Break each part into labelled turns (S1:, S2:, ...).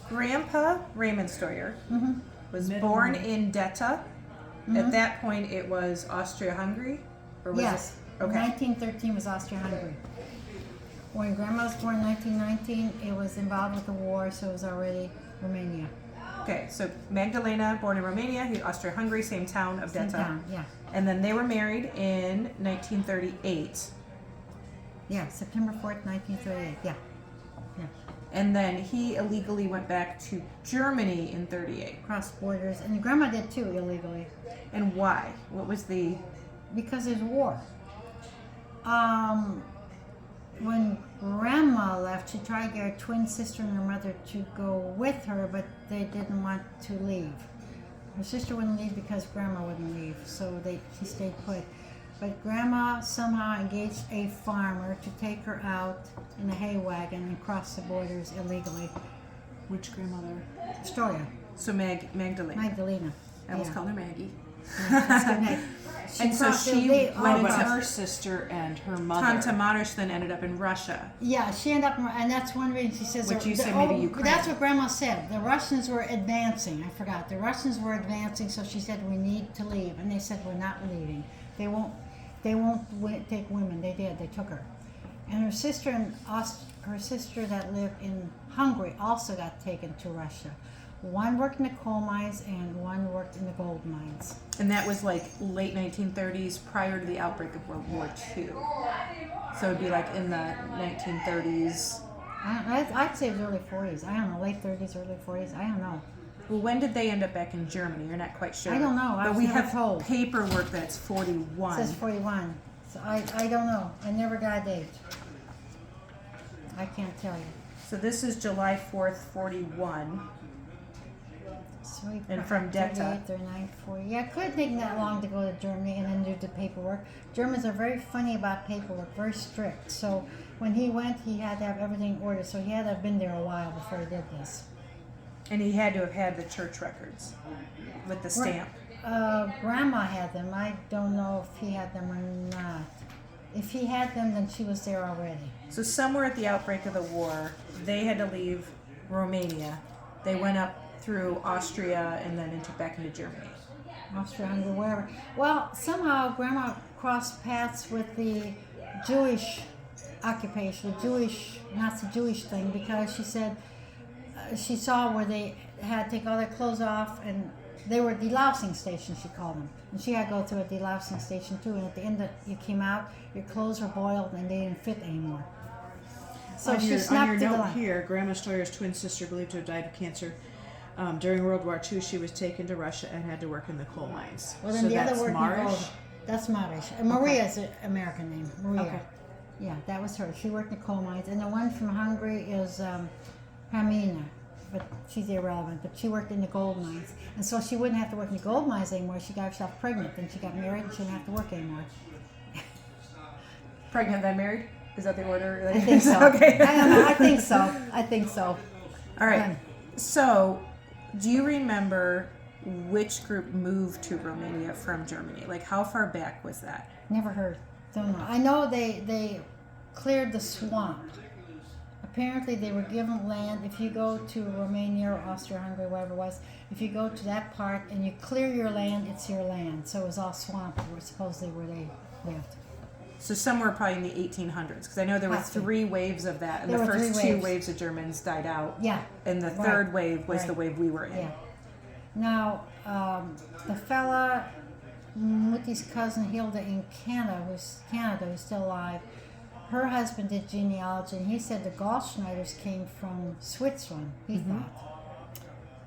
S1: Grandpa Raymond Steurer was
S2: Middle
S1: born
S2: name.
S1: in Detta. At that point, it was Austria-Hungary, or was
S3: Yes.
S1: it? Okay.
S3: 1913 was Austria-Hungary. When Grandma was born in 1919, it was involved with the war, so it was already Romania.
S1: Okay, so Magdalena, born in Romania, Austria-Hungary, same town of
S3: Same
S1: Detta.
S3: town, yeah.
S1: And then they were married in 1938.
S3: Yeah, September 4th, 1938, yeah. Yeah.
S1: And then he illegally went back to Germany in 38.
S3: Cross borders, and Grandma did too, illegally.
S1: And why? What was the...
S3: Because there's war. When Grandma left, she tried to get her twin sister and her mother to go with her, but they didn't want to leave. Her sister wouldn't leave because Grandma wouldn't leave, so she stayed put. But Grandma somehow engaged a farmer to take her out in a hay wagon and cross the borders illegally.
S2: Which grandmother?
S3: Storia,
S1: So Magdalena.
S3: Magdalena.
S1: I almost
S3: Yeah.
S1: called her Maggie.
S3: Yeah, that's her name.
S1: And so
S3: crossed-
S1: she
S3: they
S1: went
S3: all
S2: Oh, but
S1: into-
S3: crossed.
S2: her sister and her mother.
S1: Tante Marish then ended up in Russia.
S3: Yeah, she ended up, and that's one reason she says.
S1: Which you said maybe Ukraine.
S3: That's what Grandma said. The Russians were advancing. I forgot. The Russians were advancing, so she said we need to leave, and they said we're not leaving. They won't take women. They did. They took her, and her sister her sister that lived in Hungary also got taken to Russia. One worked in the coal mines and one worked in the gold mines.
S1: And that was like late 1930s, prior to the outbreak of World War II. So it'd be like in the 1930s.
S3: I'd say it was early 40s. I don't know, late 30s, early 40s. I don't know.
S1: Well, when did they end up back in Germany? You're not quite sure.
S3: I don't know. I
S1: But
S3: was
S1: we
S3: never
S1: have
S3: told.
S1: paperwork that's 41.
S3: It says 41. So I don't know. I never got a date. I can't tell you.
S1: So this is July 4th, 41.
S3: Sweet.
S1: And from Detta.
S3: 38, 39, 40. Yeah, it could take that long to go to Germany and then do the paperwork. Germans are very funny about paperwork, very strict. So when he went, he had to have everything ordered. So he had to have been there a while before he did this.
S1: And he had to have had the church records with the stamp.
S3: Grandma had them. I don't know if he had them or not. If he had them, then she was there already.
S1: So somewhere at the outbreak of the war, they had to leave Romania. They went up through Austria and then back into Germany.
S3: Austria-Hungary, wherever. Well, somehow Grandma crossed paths with the Jewish occupation, the Jewish, Nazi Jewish thing, because she said she saw where they had to take all their clothes off, and they were delousing stations, she called them. And she had to go through a delousing station too, and at the end you came out, your clothes were boiled and they didn't fit anymore. So
S2: on
S3: she
S2: your
S3: snuck to the
S2: note
S3: line.
S2: here, Grandma Steurer's twin sister believed to have died of cancer. During World War II, she was taken to Russia and had to work in the coal mines.
S3: Well, then
S2: so
S3: the
S2: that's
S3: other word
S2: Marish.
S3: That's Marish. And Maria is an American name. Maria.
S2: Okay.
S3: Yeah, that was her. She worked in the coal mines. And the one from Hungary is Pamina, but she's irrelevant. But she worked in the gold mines. And so she wouldn't have to work in the gold mines anymore. She got herself pregnant. Then she got married and she didn't have to work anymore.
S1: Pregnant, then married? Is that the order?
S3: I think so.
S1: Okay.
S3: I don't know. I think so. I think so.
S1: All right.
S3: Done.
S1: So, do you remember which group moved to Romania from Germany? Like, how far back was that?
S3: Never heard. Don't know. I know they cleared the swamp. Apparently they were given land. If you go to Romania or Austria-Hungary, wherever it was, if you go to that part and you clear your land, it's your land. So it was all swamp supposedly where they lived.
S1: So somewhere probably in the 1800s, because I know there were
S3: Has to.
S1: 3 waves of that, and
S3: There
S1: the
S3: were
S1: first
S3: 3
S1: 2
S3: waves.
S1: waves of Germans died out,
S3: Yeah.
S1: and the
S3: Right.
S1: third wave was the
S3: Right.
S1: wave we were in.
S3: Yeah. Now, the fella, Muti's cousin Hilda in Canada, who's still alive, her husband did genealogy, and he said the Goldschneiders came from Switzerland, he thought.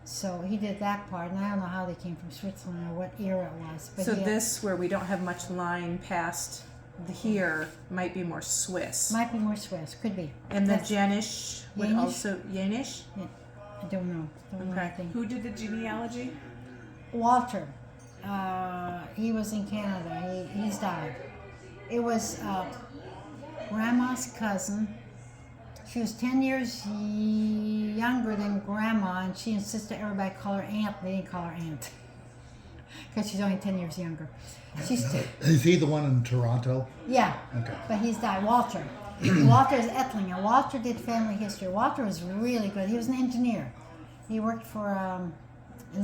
S3: So he did that part, and I don't know how they came from Switzerland or what era it was. But
S1: So
S3: he had-
S1: this, where we don't have much line past here, might be more Swiss.
S3: might be more Swiss, could be.
S1: And the
S3: That's-
S1: Janish would
S3: Yanish?
S1: also... Yanish?
S3: yeah, I don't know. Don't know
S1: Okay.
S3: anything.
S2: Who did the genealogy?
S3: Walter, he was in Canada. He's died. It was Grandma's cousin. She was 10 years younger than Grandma, and she insisted everybody call her Aunt. They didn't call her Aunt because she's only 10 years younger. She's
S4: Is he the one in Toronto?
S3: yeah,
S4: Okay.
S3: but he's died. Walter. Walter is Ettlinger. Walter did family history. Walter was really good. He was an engineer. He worked for an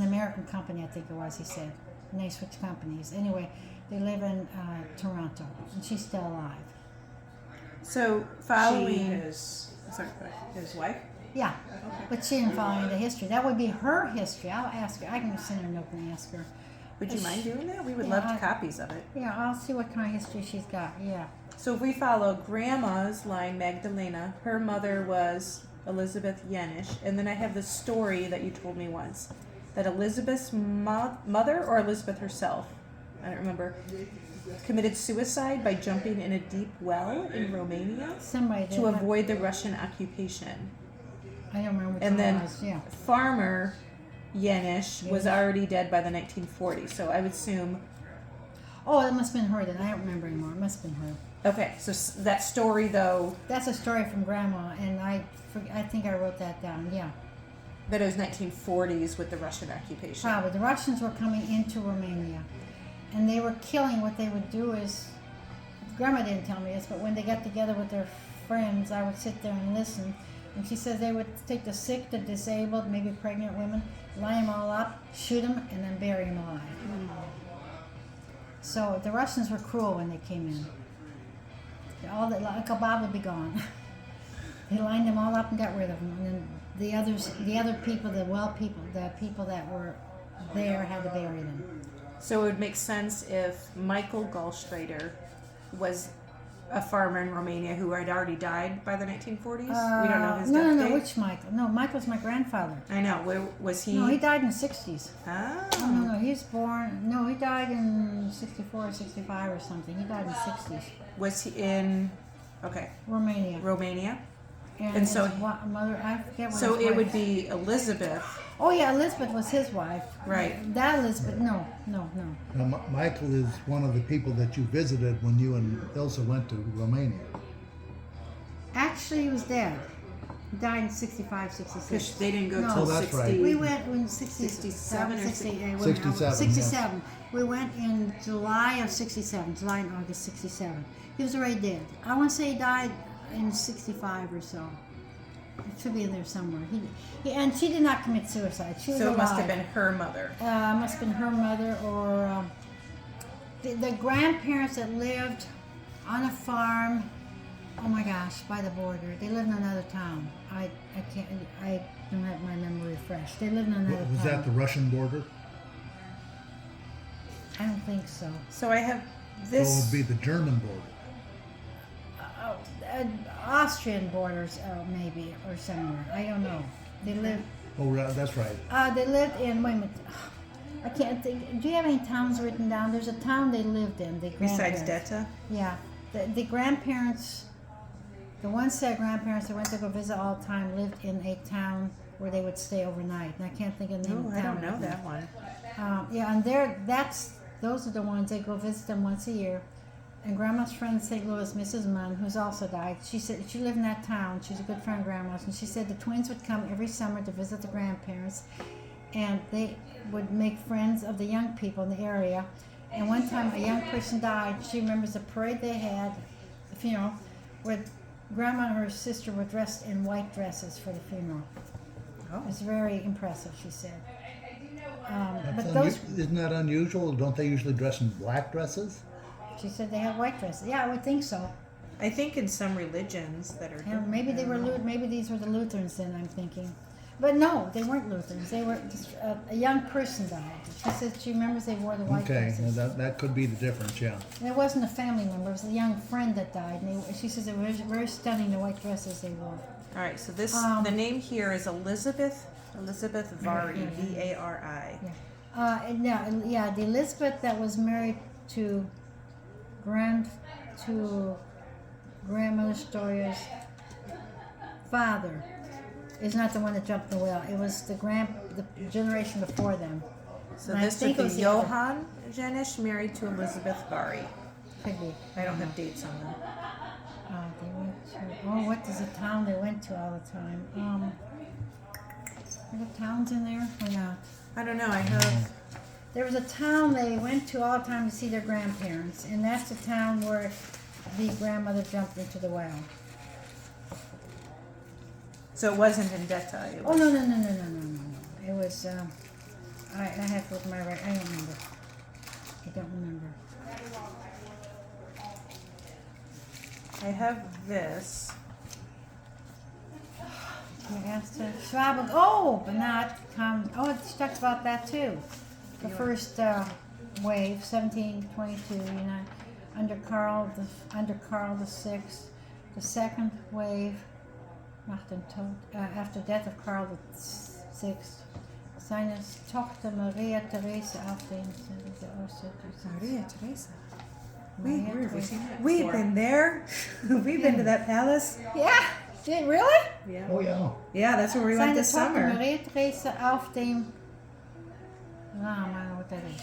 S3: American company, I think it was. He said, and they switched companies. Anyway, they live in Toronto, and she's still alive.
S1: So
S2: She
S1: following,
S2: is his wife.
S3: Yeah, but she didn't follow into history. That would be her history. I'll ask her. I can send her a note and ask her.
S1: would you mind doing that? We would
S3: Yeah,
S1: love copies of it.
S3: Yeah, I'll see what kind of history she's got. Yeah.
S1: So if we follow Grandma's line, Magdalena, her mother was Elizabeth Yenish, and then I have the story that you told me once, that Elizabeth's mother or Elizabeth herself, I don't remember, committed suicide by jumping in a deep well in Romania
S3: Somebody did.
S1: to avoid the Russian occupation.
S3: I don't remember which
S1: And
S3: one
S1: then
S3: it was. Yeah.
S1: Farmer Yenish was already dead by the 1940s, so I would assume.
S3: Oh, it must have been her then. I don't remember anymore. It must have been her.
S1: Okay, so that story though,
S3: That's a story from Grandma, and I think I wrote that down. Yeah.
S1: that it was 1940s with the Russian occupation.
S3: Probably. The Russians were coming into Romania, and they were killing. What they would do is, Grandma didn't tell me this, but when they got together with their friends, I would sit there and listen. And she says they would take the sick, the disabled, maybe pregnant women, line them all up, shoot them, and then bury them alive. So the Russians were cruel when they came in. All the Uncle Bob would be gone. They lined them all up and got rid of them. And then the other people, the people that were there had to bury them.
S1: So it would make sense if Michael Gallstreiter was a farmer in Romania who had already died by the 1940s. We don't know his death
S3: No,
S1: date.
S3: which Michael? No, Michael's my grandfather.
S1: I know. Where was he?
S3: No, he died in the 60s.
S1: Oh.
S3: No, he was born. No, he died in 64 or 65 or something. He died in the 60s.
S1: Was he in? Okay,
S3: Romania.
S1: Romania.
S3: And
S1: so-
S3: his mother, I forget what
S1: So
S3: his
S1: it
S3: wife-
S1: would be Elizabeth,
S3: Oh yeah, Elizabeth was his wife.
S1: right?
S3: That Elizabeth, no.
S4: Now, Michael is one of the people that you visited when you and Ilsa went to Romania.
S3: Actually, he was dead. He died in 65, 66.
S1: Because they didn't go
S3: No.
S1: till
S3: Oh,
S4: that's
S1: 60.
S4: right.
S3: We went in
S1: 67 or
S4: 67,
S3: 67. We went in July of 67, July and August 67. He was already dead. I want to say he died in 65 or so. It should be in there somewhere. And she did not commit suicide. She was
S1: So it
S3: alive.
S1: must have been her mother.
S3: Must have been her mother or the grandparents that lived on a farm. Oh my gosh, by the border. They lived in another town. I don't have my memory fresh. They lived in another
S4: Was
S3: town.
S4: that the Russian border?
S3: I don't think so.
S1: So I have
S4: Or it
S1: this.
S4: would be the German border?
S3: Austrian borders, maybe, or somewhere. I don't know. They lived.
S4: Oh, that's right.
S3: They lived in. Wait a minute. I can't think. Do you have any towns written down? There's a town they lived in. The
S1: Besides
S3: grandparents.
S1: Detta.
S3: Yeah, the grandparents. The one set of grandparents that went to go visit all the time lived in a town where they would stay overnight, and I can't think of the name
S1: Oh,
S3: of the
S1: I
S3: town.
S1: don't know that one.
S3: Yeah, and those are the ones they go visit them once a year. And Grandma's friend in St. Louis, Mrs. Munn, who's also died, she said she lived in that town. She's a good friend of Grandma's, and she said the twins would come every summer to visit the grandparents, and they would make friends of the young people in the area. And one time a young person died. She remembers the parade they had, the funeral, where Grandma and her sister were dressed in white dresses for the funeral.
S1: Oh.
S3: It was very impressive, she said. But
S4: That's
S3: those,
S4: Isn't that unusual? Don't they usually dress in black dresses?
S3: she said they had white dresses. Yeah, I would think so.
S1: I think in some religions that are.
S3: And maybe they were maybe these were the Lutherans then, I'm thinking. But no, they weren't Lutherans. They were just a young person died. She said she remembers they wore the white
S4: Okay,
S3: dresses.
S4: that could be the difference, yeah.
S3: And it wasn't a family member, it was a young friend that died. And she says they were very stunning, the white dresses they wore.
S1: All right. So this the name here is Elizabeth Vari, V-A-R-I.
S3: Yeah, the Elizabeth that was married to Grandmother Steurer's father is not the one that jumped in the well. It was the generation before them.
S1: So
S3: And I
S1: this would
S3: think it
S1: be
S3: was the other-
S1: Johann Jenisch married to Elizabeth Vari.
S3: Could be.
S1: I don't have dates on them.
S3: They went to. What is the town they went to all the time? Are there towns in there or not?
S1: I don't know. I have.
S3: There was a town they went to all the time to see their grandparents, and that's the town where the grandmother jumped into the well.
S1: So it wasn't in Detta. It
S3: Oh
S1: was,
S3: no! was. I have to look at my right. I don't remember. I don't remember.
S1: I have this.
S3: Schwabel. Oh, but not come. Oh, it talks about that too. The first wave, 1722, under Karl the Sixth. The second wave, after death of Karl the Sixth. Seine Tochter Maria Theresa auf den
S1: Maria Theresa.
S3: Maria Theresa.
S1: We've been there. We've been to that palace.
S3: Yeah. Did really?
S1: Yeah.
S4: Oh yeah.
S1: Yeah, that's where we went this
S3: Seine Tochter
S1: summer.
S3: Maria Theresa auf dem. I don't know what that is.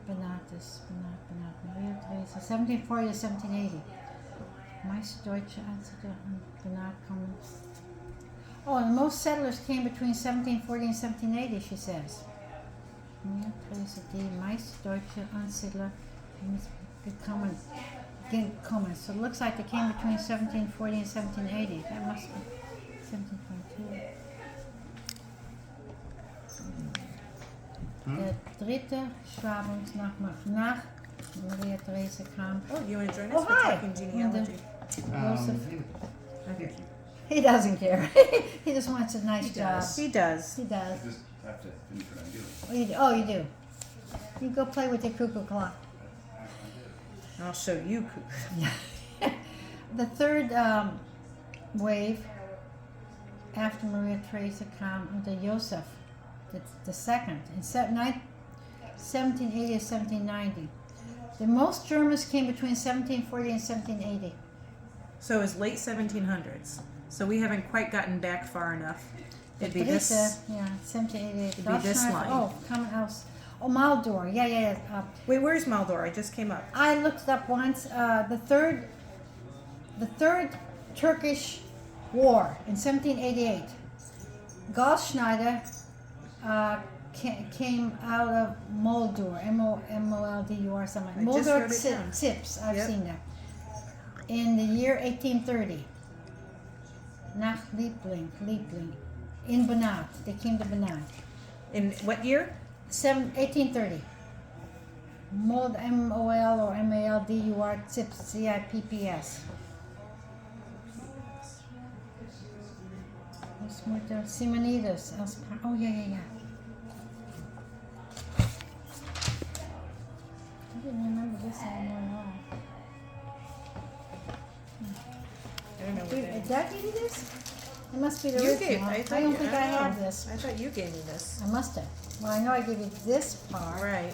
S3: Benates, Maria Theresa, 1740 to 1780. Meist Deutsche Ansiedler und Benachkommen. Oh, and most settlers came between 1740 and 1780, she says. Maria Theresa, die meist Deutsche Ansiedler gekommen. So it looks like they came between 1740 and 1780. That must be 1722. Der dritte Schwabens nach Maria Theresa kam.
S1: Oh, you want to join us?
S3: Oh,
S1: We're
S3: hi.
S1: talking genealogy.
S3: Joseph.
S1: Okay.
S3: He doesn't care. He just wants a nice job.
S1: He does.
S3: He does.
S5: I just have to finish what I'm doing.
S3: Oh, you do. You go play with your cuckoo clock.
S1: I'll show you.
S3: The third wave after Maria Theresa came under Joseph, the second, in 1780 to 1790. The most Germans came between 1740 and 1780.
S1: So it was late 1700s. So we haven't quite gotten back far enough. It'd be this.
S3: Yeah, 1788.
S1: It'd be this line.
S3: Oh, common house. Oh, Maldor. Yeah.
S1: Wait, where's Maldor? I just came up.
S3: I looked it up once. The third Turkish War in 1788. Goldschneider came out of Moldor, Moldur, something.
S1: I just
S3: Moldor
S1: wrote it down.
S3: Zips. I've
S1: Yep.
S3: seen that. In the year 1830. Nach Liebling, in Banat. They came to Banat.
S1: In what year?
S3: 1830. Mold, M-O-L or M-A-L-D-U-R, Zips, Z-I-P-P-S. Simonides. Oh, yeah. I didn't remember this anymore at all.
S1: I don't know what that is.
S3: Did I give you this? It must be the
S1: You
S3: original.
S1: gave.
S3: I
S1: thought
S3: don't
S1: you-
S3: think I
S1: don't
S3: have
S1: know.
S3: this.
S1: I thought you gave me this.
S3: I must have. Well, I know I gave you this part.
S1: Right.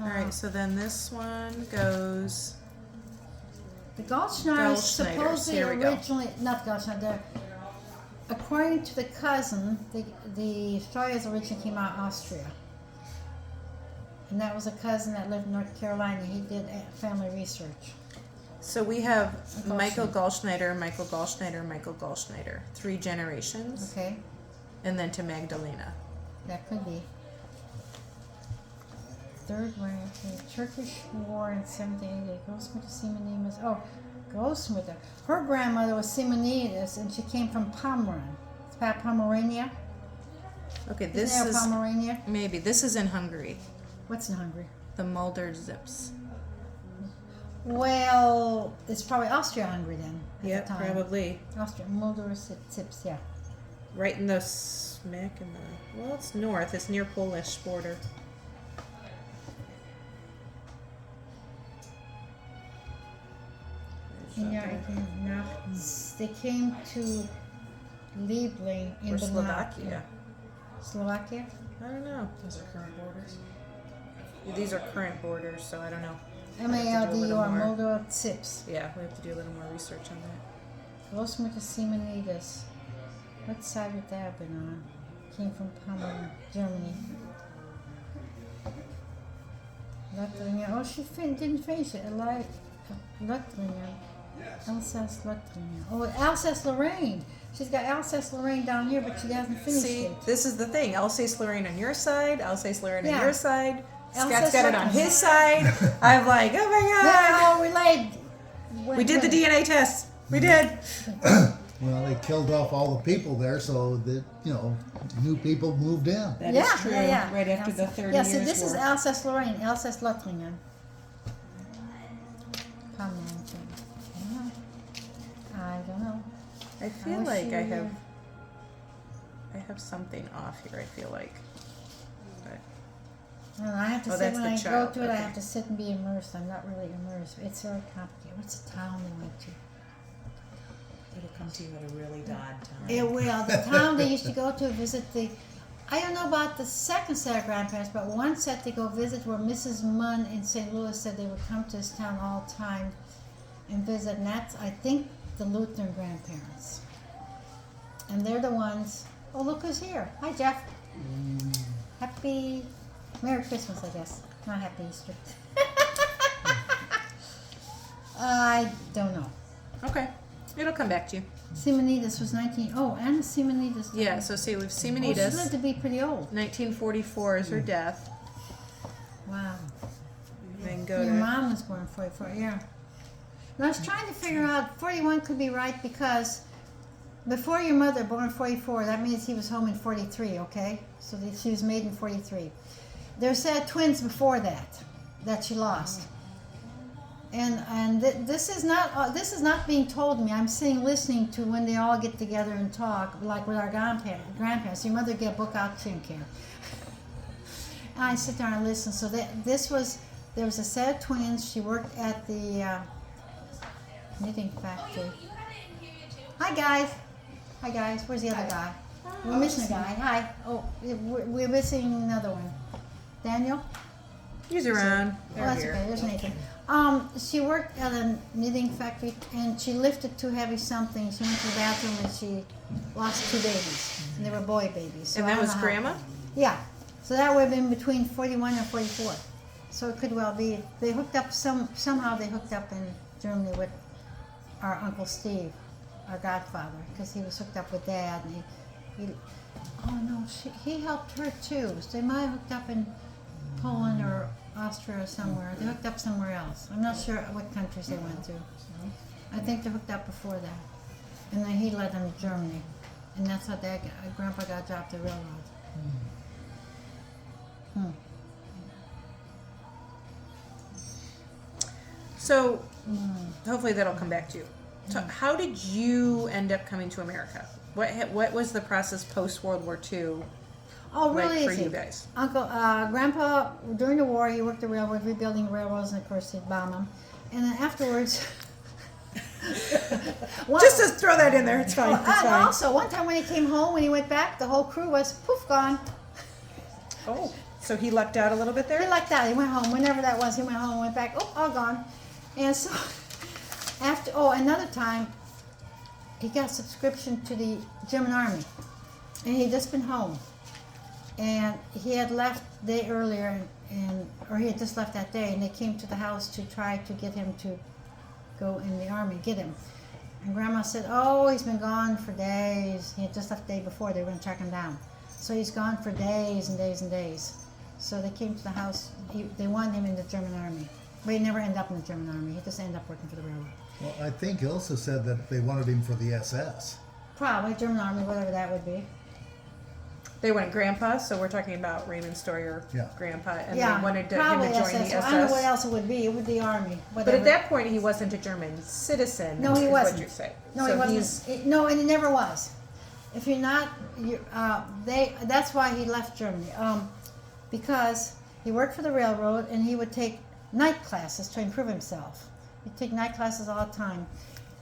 S1: All right. So then this one goes.
S3: The Goldschneiders
S1: Goldschneiders,
S3: supposedly
S1: here we go.
S3: originally, not Goldschneider, according to the cousin, the Steurers originally came out of Austria. And that was a cousin that lived in North Carolina. He did family research.
S1: So we have
S3: Goldschneider.
S1: Michael Goldschneider, 3 generations,
S3: Okay,
S1: and then to Magdalena.
S3: that could be. Third wave, the Turkish War in 1780. Großmutter Simonides. Oh, Großmutter. Her grandmother was Simonides, and she came from Pomerania. It's about Pomerania.
S1: Okay,
S3: Isn't
S1: this
S3: there a
S1: is
S3: Pomerania?
S1: maybe this is in Hungary.
S3: What's in Hungary?
S1: The Mulder Zips.
S3: Well, it's probably Austria-Hungary then. At
S1: Yep,
S3: the time.
S1: probably
S3: Austria, Mulder Zips, yeah.
S1: right in the smack in the. Well, it's north. It's near Polish border.
S3: Yeah, they came to Liebling in
S1: Or
S3: the
S1: Slovakia.
S3: Slovakia?
S1: I don't know.
S2: Those are current borders.
S1: These are current borders, so I don't know.
S3: M-A-L-D-U-R,
S1: more.
S3: Mulder Zips.
S1: Yeah, we have to do a little more research on that.
S3: Großmutter Simonides. What side would that have been on? Came from Pomerania, Germany. Lothringen. Oh, she didn't finish it. Lothringen. Alsace-Lothringen. Oh, Alsace-Lorraine. She's got Alsace-Lorraine down here, but she hasn't finished
S1: See,
S3: it.
S1: this is the thing. Alsace-Lorraine on your side, Alsace-Lorraine on
S3: Yeah.
S1: your side. Scott's
S3: Alsace-
S1: got it on his side. I'm like, oh my
S3: They're
S1: god.
S3: all related.
S1: We did the DNA test. We did.
S4: Well, they killed off all the people there, so that new people moved in.
S1: That is
S3: Yeah,
S1: true.
S3: yeah, yeah.
S1: Right after the 30
S3: Yeah,
S1: years
S3: so this is
S1: war.
S3: Alsace-Lorraine, Alsace-Lothringen. I don't know.
S1: I feel
S3: wish
S1: like
S3: you
S1: I
S3: were
S1: have something off here. I feel like. But
S3: And I have to
S1: Oh,
S3: sit
S1: that's
S3: when
S1: the
S3: I
S1: child,
S3: go to it. I
S1: okay.
S3: have to sit and be immersed. I'm not really immersed. It's very complicated. What's the town they went to?
S2: It'll come to you at a really odd time.
S3: It will. The town they used to go to visit the. I don't know about the second set of grandparents, but one set they go visit where Mrs. Munn in St. Louis said they would come to this town all the time and visit. And that's, I think, the Lutheran grandparents. And they're the ones. Oh, look who's here. Hi, Jeff. Happy Merry Christmas, I guess. Not Happy Easter. I don't know.
S1: okay, it'll come back to you.
S3: Simonides was 19. Oh, Anna Simonides.
S1: Yeah. So see, with
S3: Oh, she
S1: Simonides,
S3: lived to be pretty old.
S1: 1944 is her death.
S3: Wow.
S1: Then go
S3: Your
S1: to.
S3: mom was born 44, yeah. And I was trying to figure out 41 could be right because before your mother born 44, that means he was home in 43, okay? So she was made in 43. There said twins before that she lost. And this is not being told me. I'm sitting listening to when they all get together and talk, like with our grandparents. Your mother get a book out, she didn't care. And I sit there and listen. So there was a set of twins. She worked at the knitting factory. Hi guys. Where's the other guy? We're missing a guy. Hi. Oh, we're missing another one. Daniel?
S1: He's around.
S3: Oh,
S1: They're
S3: that's
S1: here.
S3: okay. There's Nathan. She worked at a knitting factory, and she lifted too heavy something. She went to the bathroom and she lost 2 babies, and they were boy babies. So
S1: And
S3: I
S1: that
S3: don't
S1: was
S3: know how-
S1: Grandma.
S3: Yeah. So that would have been between 41 and 44. So it could well be they hooked up somehow they hooked up in Germany with our Uncle Steve, our godfather, because he was hooked up with Dad, and he oh no, he helped her too. So they might have hooked up in Poland or Austria or somewhere. They hooked up somewhere else. I'm not sure what countries they went to. I think they hooked up before that. And then he led them to Germany. And that's how Grandpa got a job at the railroad.
S1: So hopefully that'll come back to you. So how did you end up coming to America? What was the process post World War II
S3: Oh, really
S1: like for
S3: easy.
S1: you guys?
S3: Grandpa, during the war, he worked the railroad, rebuilding railroads, and of course they'd bomb them. And then afterwards...
S1: Just to throw that in there, it's fine.
S3: And
S1: It's fine.
S3: also, one time when he came home, when he went back, the whole crew was poof gone.
S1: Oh, so he lucked out a little bit
S3: He
S1: there.
S3: like that. He went home, whenever that was. He went home, went back. Oh, all gone. And so, another time, he got a subscription to the German Army, and he'd just been home, and he had left a day earlier, or he had just left that day, and they came to the house to try to get him to go in the Army, get him. And Grandma said, "Oh, he's been gone for days. He had just left the day before. They were going to track him down, so he's gone for days and days and days." So they came to the house. They wanted him in the German Army. But he never ended up in the German Army. He just ended up working for the railroad.
S4: Well, I think Ilsa said that they wanted him for the SS.
S3: Probably German Army, whatever that would be.
S1: They wanted Grandpa, so we're talking about Raymond Steurer,
S4: Yeah.
S1: Grandpa, and
S3: Yeah,
S1: they wanted him
S3: probably
S1: to join
S3: SS.
S1: the
S3: I don't know what
S1: SS.
S3: else it would be. It would be Army.
S1: But
S3: Whatever.
S1: at that point, he wasn't a German citizen.
S3: No, he
S1: is
S3: wasn't.
S1: What you're saying.
S3: No,
S1: so
S3: he wasn't. No, and he never was. If you're not, that's why he left Germany. Because he worked for the railroad, and he would take night classes to improve himself. He'd take night classes all the time,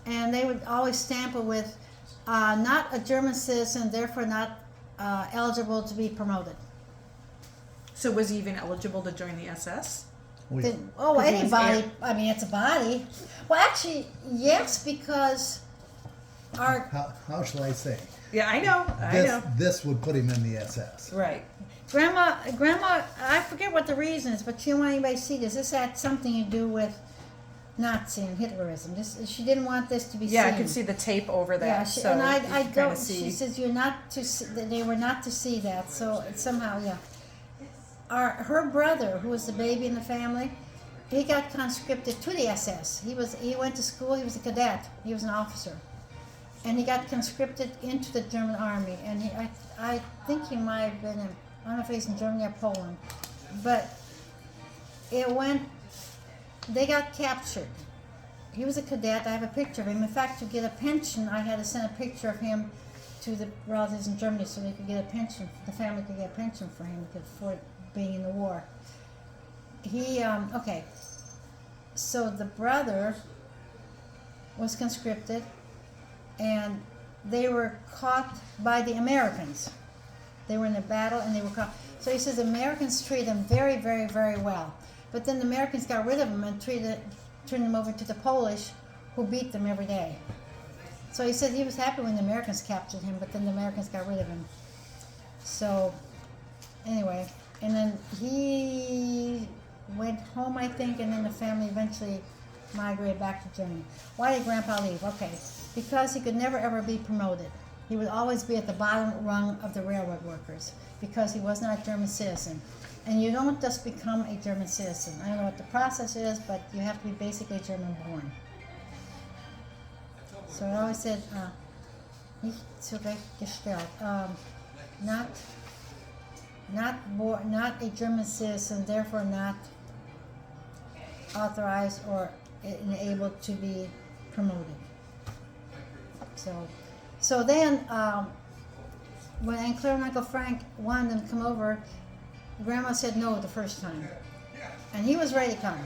S3: and they would always stamp it with not a German citizen, therefore not eligible to be promoted.
S1: So was he even eligible to join the SS?
S4: We,
S3: Because
S1: he was
S3: anybody.
S1: air-
S3: I mean, it's a body. Well, actually, yes, because our
S4: how shall I say?
S1: Yeah, I know.
S4: This would put him in the SS.
S1: Right.
S3: grandma, I forget what the reason is, but she didn't want anybody to see this. This had something to do with Nazi and Hitlerism. She didn't want this to be
S1: Yeah,
S3: seen.
S1: I could see the tape over that.
S3: Yeah,
S1: so
S3: and
S1: you
S3: I
S1: could
S3: go.
S1: kinda see.
S3: She says you're not to. They were not to see that. So somehow, yeah. Her brother, who was the baby in the family, he got conscripted to the SS. He went to school. He was a cadet. He was an officer, and he got conscripted into the German army. And I think he might have been in, I don't know if he's in Germany or Poland, but they got captured. He was a cadet. I have a picture of him. In fact, to get a pension, I had to send a picture of him to the relatives in Germany so they could get a pension. The family could get a pension for him for being in the war. Okay. So the brother was conscripted, and they were caught by the Americans. They were in a battle, and they were caught. So he says the Americans treated them very, very, very well. But then the Americans got rid of them and turned them over to the Polish, who beat them every day. So he said he was happy when the Americans captured him, but then the Americans got rid of him. So anyway, and then he went home, I think, and then the family eventually migrated back to Germany. Why did Grandpa leave? Okay, because he could never ever be promoted. He would always be at the bottom rung of the railroad workers because he was not a German citizen. And you don't just become a German citizen. I don't know what the process is, but you have to be basically German born. So I always said, nicht zurechtgestellt, not a German citizen, therefore not authorized or enabled to be promoted. So then, when Aunt Claire and Uncle Frank wanted them to come over, Grandma said no the first time. And he was ready to come.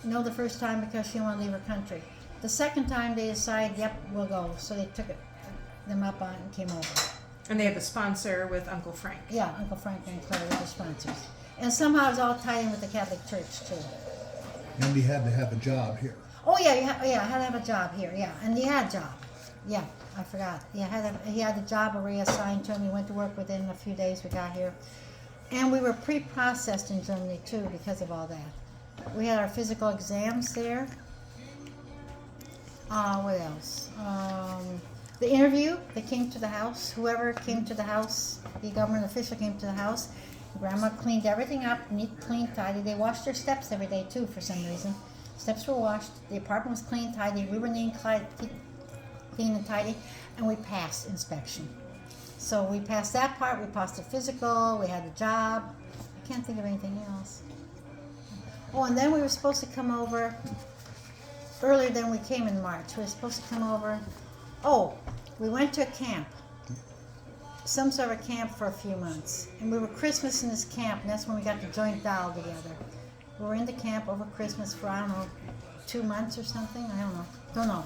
S3: No the first time because she didn't want to leave her country. The second time they decided, yep, we'll go. So they took them up on it and came over.
S1: And they had the sponsor with Uncle Frank.
S3: Yeah, Uncle Frank and Claire were the sponsors. And somehow it was all tied in with the Catholic Church too.
S4: And he had to have a job here.
S3: Oh yeah, I had to have a job here, yeah. And he had a job. Yeah, I forgot. He had a job reassigned to him. He went to work within a few days we got here. And we were pre-processed in Germany too because of all that. We had our physical exams there. What else? The interview, they came to the house. Whoever came to the house, the government official came to the house. Grandma cleaned everything up, neat, clean, tidy. They washed their steps every day too for some reason. Steps were washed. The apartment was clean, tidy. We were neat, clean and tidy. And we passed inspection. So we passed that part, we passed the physical, we had a job. I can't think of anything else. Oh, and then we were supposed to come over earlier than we came in March. We were supposed to come over. Oh, we went to a camp. Some sort of a camp for a few months. And we were Christmas in this camp, and that's when we got the joint doll together. We were in the camp over Christmas for, I don't know, 2 months or something? I don't know.